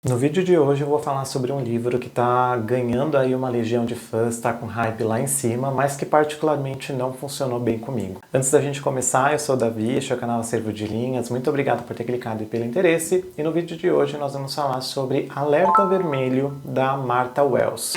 No vídeo de hoje eu vou falar sobre um livro que está ganhando aí uma legião de fãs, está com hype lá em cima, mas que particularmente não funcionou bem comigo. Antes da gente começar, eu sou o Davi, este é o canal Acervo de Linhas, muito obrigado por ter clicado e pelo interesse, e no vídeo de hoje nós vamos falar sobre Alerta Vermelho, da Martha Wells.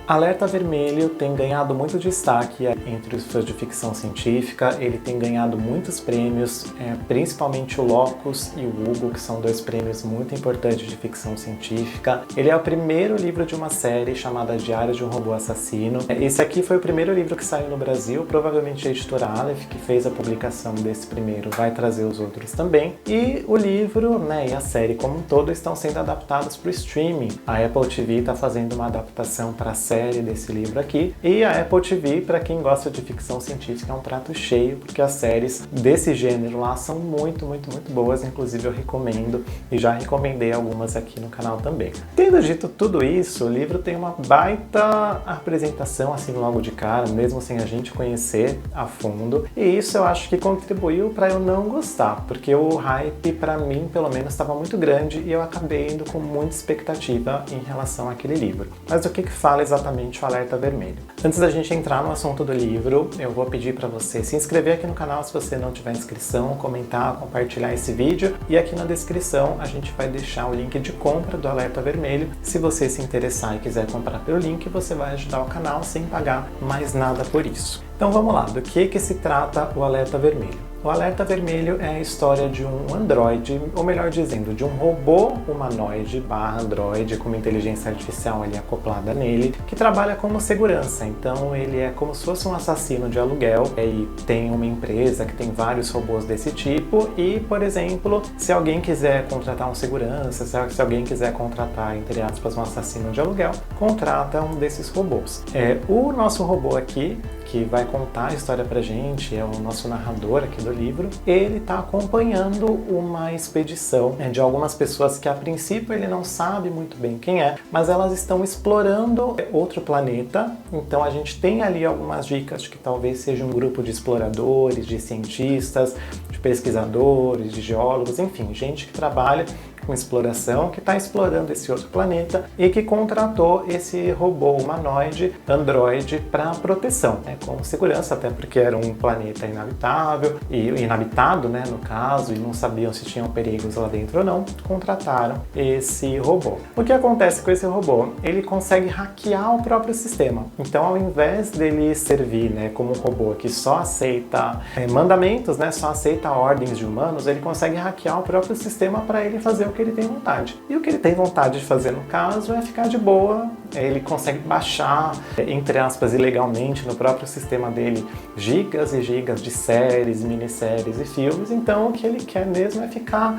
Alerta Vermelho tem ganhado muito destaque entre os fãs de ficção científica, ele tem ganhado muitos prêmios, principalmente o Locus e o Hugo, que são dois prêmios muito importantes de ficção científica. Ele é o primeiro livro de uma série chamada Diário de um Robô Assassino. Esse aqui foi o primeiro livro que saiu no Brasil, provavelmente a editora Aleph, que fez a publicação desse primeiro, vai trazer os outros também. E o livro, e a série como um todo estão sendo adaptados para o streaming. A Apple TV está fazendo uma adaptação para a série desse livro aqui, e a Apple TV, para quem gosta de ficção científica, é um prato cheio, porque as séries desse gênero lá são muito boas, inclusive eu recomendo, e já recomendei algumas aqui no canal também. Tendo dito tudo isso, o livro tem uma baita apresentação assim logo de cara, mesmo sem a gente conhecer a fundo, e isso eu acho que contribuiu para eu não gostar, porque o hype para mim, pelo menos, estava muito grande, e eu acabei indo com muita expectativa em relação àquele livro. Mas o que fala exatamente o Alerta Vermelho? Antes da gente entrar no assunto do livro, eu vou pedir para você se inscrever aqui no canal se você não tiver inscrição, comentar, compartilhar esse vídeo, e aqui na descrição a gente vai deixar o link de compra do Alerta Vermelho. Se você se interessar e quiser comprar pelo link, você vai ajudar o canal sem pagar mais nada por isso. Então vamos lá, do que se trata o Alerta Vermelho? O Alerta Vermelho é a história de um androide, ou melhor dizendo, de um robô humanoide / androide com uma inteligência artificial ali acoplada nele, que trabalha como segurança. Então ele é como se fosse um assassino de aluguel, e tem uma empresa que tem vários robôs desse tipo, e, por exemplo, se alguém quiser contratar um segurança, se alguém quiser contratar, entre aspas, um assassino de aluguel, contrata um desses robôs. O nosso robô aqui, que vai contar a história pra gente, é o nosso narrador aqui do livro, ele está acompanhando uma expedição de algumas pessoas que a princípio ele não sabe muito bem quem é, mas elas estão explorando outro planeta. Então a gente tem ali algumas dicas de que talvez seja um grupo de exploradores, de cientistas, de pesquisadores, de geólogos, enfim, gente que trabalha com exploração, que está explorando esse outro planeta e que contratou esse robô humanoide, androide, para proteção, como segurança, até porque era um planeta inabitável, e inabitado, no caso, e não sabiam se tinham perigos lá dentro ou não, contrataram esse robô. O que acontece com esse robô? Ele consegue hackear o próprio sistema. Então, ao invés dele servir como um robô que só aceita mandamentos, só aceita ordens de humanos, ele consegue hackear o próprio sistema para ele fazer o que ele tem vontade. E o que ele tem vontade de fazer, no caso, é ficar de boa. Ele consegue baixar, entre aspas, ilegalmente no próprio sistema dele, gigas e gigas de séries, minisséries e filmes. Então o que ele quer mesmo é ficar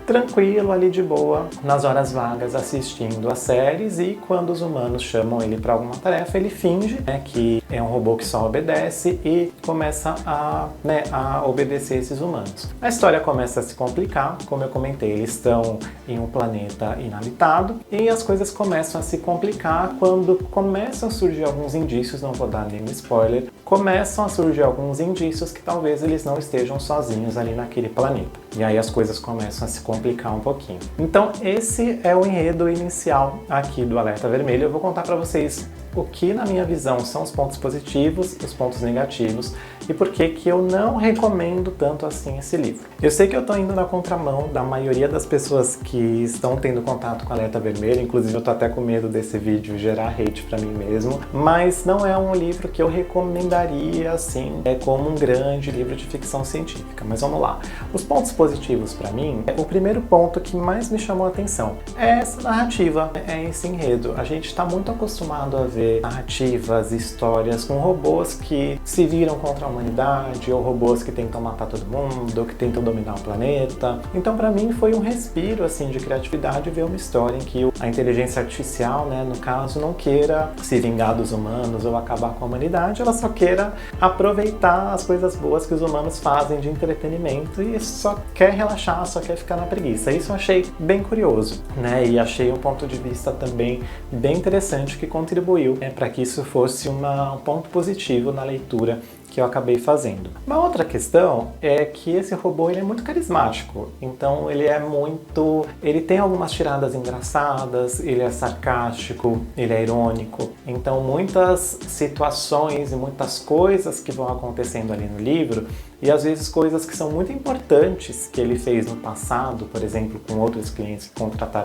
tranquilo ali de boa nas horas vagas assistindo as séries, e quando os humanos chamam ele para alguma tarefa, ele finge que é um robô que só obedece e começa a obedecer esses humanos. A história começa a se complicar, como eu comentei, eles estão em um planeta inabitado e as coisas começam a se complicar quando começam a surgir alguns indícios, não vou dar nenhum spoiler, começam a surgir alguns indícios que talvez eles não estejam sozinhos ali naquele planeta. E aí as coisas começam a se complicar um pouquinho. Então esse é o enredo inicial aqui do Alerta Vermelho. Eu vou contar para vocês o que, na minha visão, são os pontos positivos e os pontos negativos, e por que eu não recomendo tanto assim esse livro. Eu sei que eu estou indo na contramão da maioria das pessoas que estão tendo contato com Alerta Vermelho, inclusive eu tô até com medo desse vídeo gerar hate pra mim mesmo, mas não é um livro que eu recomendaria assim, como um grande livro de ficção científica. Mas vamos lá. Os pontos positivos pra mim, o primeiro ponto que mais me chamou a atenção é essa narrativa, é esse enredo. A gente está muito acostumado a ver narrativas, histórias com robôs que se viram contra a humanidade, ou robôs que tentam matar todo mundo, ou que tentam dominar o planeta. Então, para mim, foi um respiro assim de criatividade ver uma história em que a inteligência artificial, no caso, não queira se vingar dos humanos ou acabar com a humanidade, ela só queira aproveitar as coisas boas que os humanos fazem de entretenimento e só quer relaxar, só quer ficar na preguiça. Isso eu achei bem curioso, e achei um ponto de vista também bem interessante que contribuiu para que isso fosse um ponto positivo na leitura que eu acabei fazendo. Uma outra questão é que esse robô ele é muito carismático, então ele tem algumas tiradas engraçadas, ele é sarcástico, ele é irônico, então muitas situações e muitas coisas que vão acontecendo ali no livro, e às vezes coisas que são muito importantes que ele fez no passado, por exemplo, com outros clientes que contrataram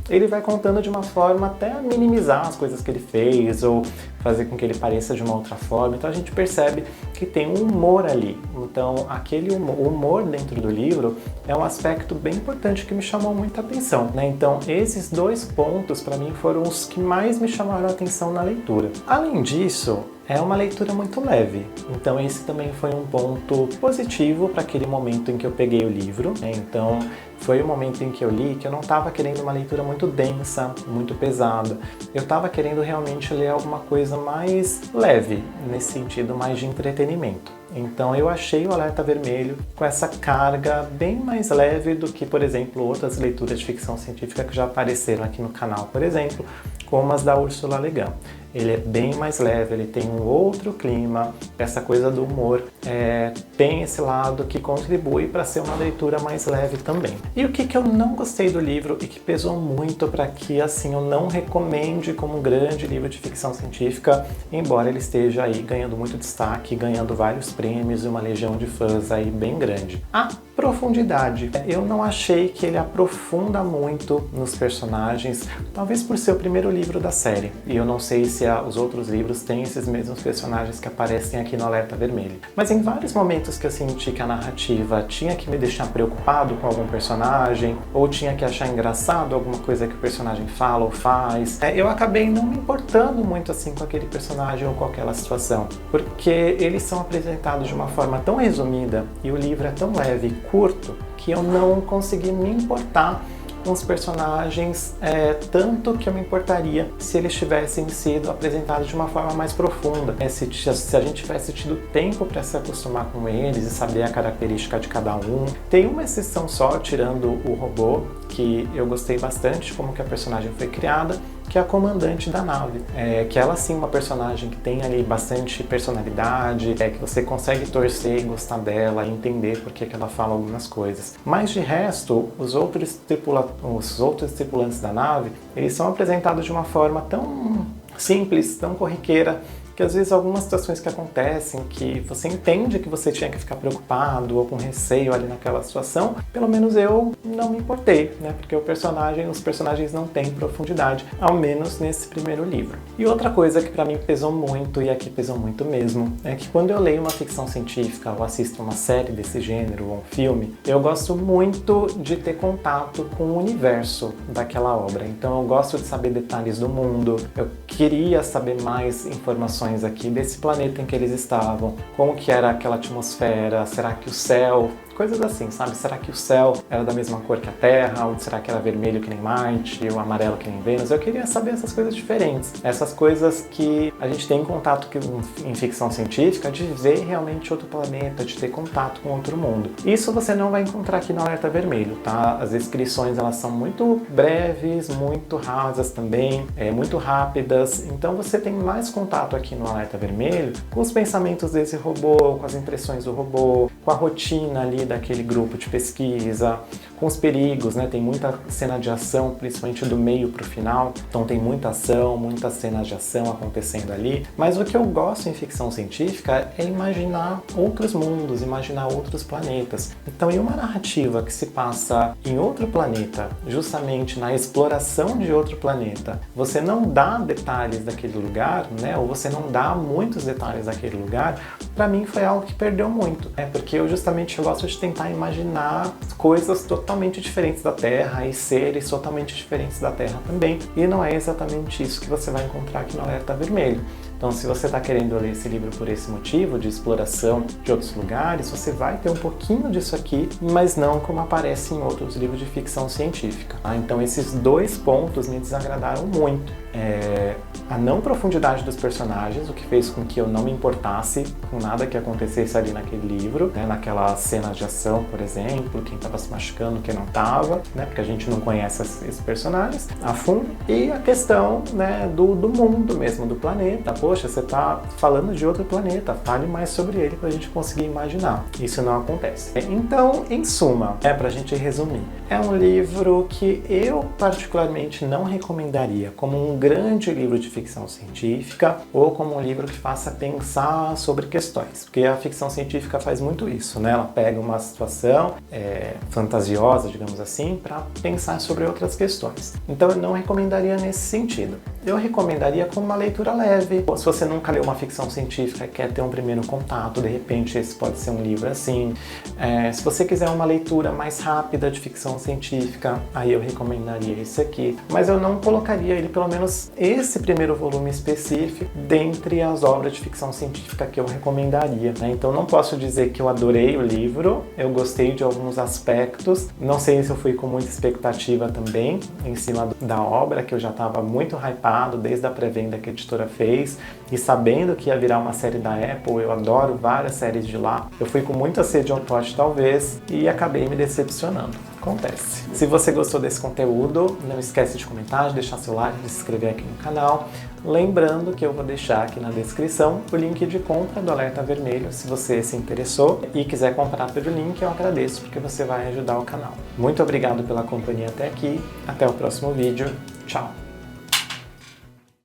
ele vai contando de uma forma até a minimizar as coisas que ele fez ou fazer com que ele pareça de uma outra forma. Então a gente percebe que tem um humor ali. Então o humor dentro do livro é um aspecto bem importante que me chamou muita atenção, né? Então esses dois pontos para mim foram os que mais me chamaram a atenção na leitura. Além disso, é uma leitura muito leve, então esse também foi um ponto positivo para aquele momento em que eu peguei o livro, né? Então foi o momento em que eu li que eu não estava querendo uma leitura muito densa, muito pesada. Eu estava querendo realmente ler alguma coisa mais leve, nesse sentido mais de entretenimento. Então eu achei o Alerta Vermelho com essa carga bem mais leve do que, por exemplo, outras leituras de ficção científica que já apareceram aqui no canal, por exemplo, como as da Ursula Le Guin. Ele é bem mais leve, ele tem um outro clima, essa coisa do humor tem esse lado que contribui para ser uma leitura mais leve também. E o que eu não gostei do livro e que pesou muito para que assim eu não recomende como um grande livro de ficção científica, embora ele esteja aí ganhando muito destaque, ganhando vários prêmios e uma legião de fãs aí bem grande. A profundidade. Eu não achei que ele aprofunda muito nos personagens, talvez por ser o primeiro livro da série, e eu não sei se os outros livros têm esses mesmos personagens que aparecem aqui no Alerta Vermelho. Mas em vários momentos que eu senti que a narrativa tinha que me deixar preocupado com algum personagem, ou tinha que achar engraçado alguma coisa que o personagem fala ou faz, eu acabei não me importando muito assim com aquele personagem ou com aquela situação, porque eles são apresentados de uma forma tão resumida e o livro é tão leve e curto que eu não consegui me importar com os personagens tanto que eu me importaria se eles tivessem sido apresentados de uma forma mais profunda. Se a gente tivesse tido tempo para se acostumar com eles e saber a característica de cada um. Tem uma exceção só, tirando o robô, que eu gostei bastante de como que a personagem foi criada, que é a comandante da nave. Que ela sim é uma personagem que tem ali bastante personalidade, que você consegue torcer e gostar dela, e entender por que ela fala algumas coisas. Mas de resto, os outros tripulantes da nave, eles são apresentados de uma forma tão simples, tão corriqueira, que às vezes algumas situações que acontecem que você entende que você tinha que ficar preocupado ou com receio ali naquela situação, pelo menos eu não me importei, né? Porque os personagens não têm profundidade, ao menos nesse primeiro livro. E outra coisa que pra mim pesou muito, e aqui pesou muito mesmo, é que quando eu leio uma ficção científica ou assisto uma série desse gênero ou um filme, eu gosto muito de ter contato com o universo daquela obra. Então eu gosto de saber detalhes do mundo, eu queria saber mais informações aqui desse planeta em que eles estavam, como que era aquela atmosfera, será que o céu, coisas assim, sabe? Será que o céu era da mesma cor que a Terra, ou será que era vermelho que nem Marte, ou amarelo que nem Vênus? Eu queria saber essas coisas diferentes, essas coisas que a gente tem contato em ficção científica, de ver realmente outro planeta, de ter contato com outro mundo. Isso você não vai encontrar aqui no Alerta Vermelho, tá? As descrições, elas são muito breves, muito rasas também, muito rápidas, então você tem mais contato aqui no Alerta Vermelho com os pensamentos desse robô, com as impressões do robô, com a rotina ali daquele grupo de pesquisa, com os perigos, né? Tem muita cena de ação, principalmente do meio para o final, então tem muita ação, muitas cenas de ação acontecendo ali, mas o que eu gosto em ficção científica é imaginar outros mundos, imaginar outros planetas. Então, em uma narrativa que se passa em outro planeta, justamente na exploração de outro planeta, você não dá detalhes daquele lugar, né? Ou você não dá muitos detalhes daquele lugar, para mim foi algo que perdeu muito, né? Porque eu gosto de tentar imaginar coisas totalmente diferentes da Terra e seres totalmente diferentes da Terra também, e não é exatamente isso que você vai encontrar aqui no Alerta Vermelho. Então, se você está querendo ler esse livro por esse motivo, de exploração de outros lugares, você vai ter um pouquinho disso aqui, mas não como aparece em outros livros de ficção científica. Então, esses dois pontos me desagradaram muito. A não profundidade dos personagens, o que fez com que eu não me importasse com nada que acontecesse ali naquele livro, né? Naquelas cenas de ação, por exemplo, quem estava se machucando, quem não estava, né? Porque a gente não conhece esses personagens a fundo. E a questão, né, do mundo mesmo, do planeta, poxa, você está falando de outro planeta, fale mais sobre ele para a gente conseguir imaginar. Isso não acontece. Então, em suma, para a gente resumir, é um livro que eu particularmente não recomendaria como um grande livro de ficção científica ou como um livro que faça pensar sobre questões, porque a ficção científica faz muito isso, né? Ela pega uma situação fantasiosa, digamos assim, para pensar sobre outras questões. Então eu não recomendaria nesse sentido. Eu recomendaria como uma leitura leve. Se você nunca leu uma ficção científica e quer ter um primeiro contato, de repente esse pode ser um livro assim. Se você quiser uma leitura mais rápida de ficção científica, aí eu recomendaria esse aqui. Mas eu não colocaria ele, pelo menos esse primeiro volume específico, dentre as obras de ficção científica que eu recomendaria, né? Então não posso dizer que eu adorei o livro, eu gostei de alguns aspectos, não sei se eu fui com muita expectativa também em cima da obra, que eu já estava muito hypado desde a pré-venda que a editora fez, e sabendo que ia virar uma série da Apple, eu adoro várias séries de lá, eu fui com muita sede ao pote talvez, e acabei me decepcionando. Acontece. Se você gostou desse conteúdo, não esquece de comentar, de deixar seu like, de se inscrever aqui no canal. Lembrando que eu vou deixar aqui na descrição o link de compra do Alerta Vermelho, se você se interessou e quiser comprar pelo link, eu agradeço porque você vai ajudar o canal. Muito obrigado pela companhia até aqui, até o próximo vídeo, tchau!